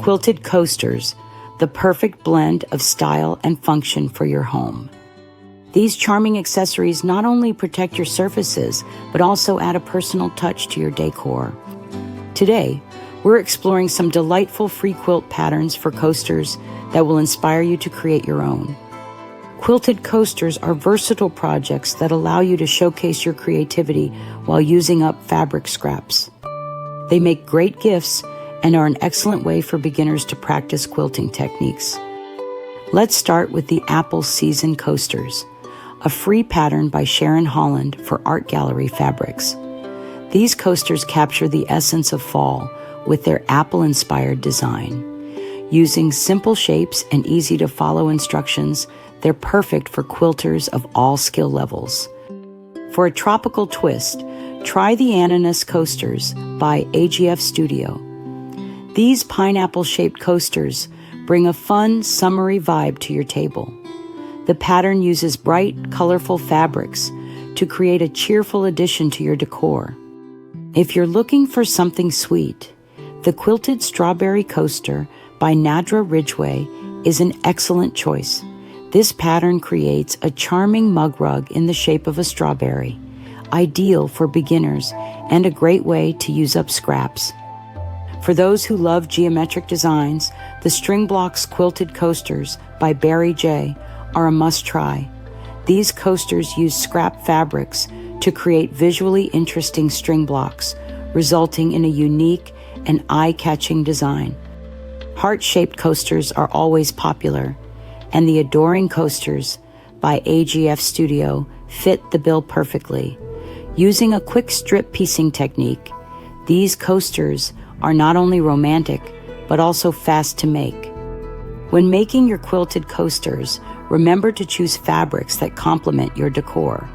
Quilted coasters, the perfect blend of style and function for your home. These charming accessories not only protect your surfaces, but also add a personal touch to your decor. Today, we're exploring some delightful free quilt patterns for coasters that will inspire you to create your own. Quilted coasters are versatile projects that allow you to showcase your creativity while using up fabric scraps. They make great gifts and are an excellent way for beginners to practice quilting techniques. Let's start with the Apple Season Coasters, a free pattern by Sharon Holland for Art Gallery Fabrics. These coasters capture the essence of fall with their apple-inspired design. Using simple shapes and easy-to-follow instructions, they're perfect for quilters of all skill levels. For a tropical twist, try the Ananas Coasters by AGF Studio. These pineapple-shaped coasters bring a fun, summery vibe to your table. The pattern uses bright, colorful fabrics to create a cheerful addition to your decor. If you're looking for something sweet, the Quilted Strawberry Coaster by Nadra Ridgway is an excellent choice. This pattern creates a charming mug rug in the shape of a strawberry, ideal for beginners and a great way to use up scraps. For those who love geometric designs, the String Blocks Quilted Coasters by Barry J. are a must-try. These coasters use scrap fabrics to create visually interesting string blocks, resulting in a unique and eye-catching design. Heart-shaped coasters are always popular, and the Adoring Coasters by AGF Studio fit the bill perfectly. Using a quick strip piecing technique, these coasters are not only romantic, but also fast to make. When making your quilted coasters, remember to choose fabrics that complement your decor.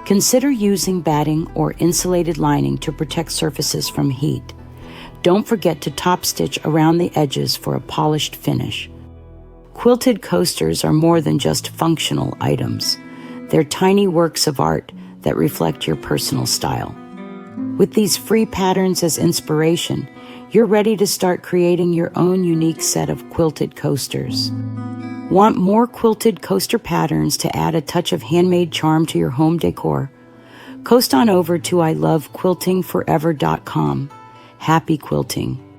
Consider using batting or insulated lining to protect surfaces from heat. Don't forget to top stitch around the edges for a polished finish. Quilted coasters are more than just functional items. They're tiny works of art that reflect your personal style. With these free patterns as inspiration, you're ready to start creating your own unique set of quilted coasters. Want more quilted coaster patterns to add a touch of handmade charm to your home decor? Coast on over to ilovequiltingforever.com. Happy quilting!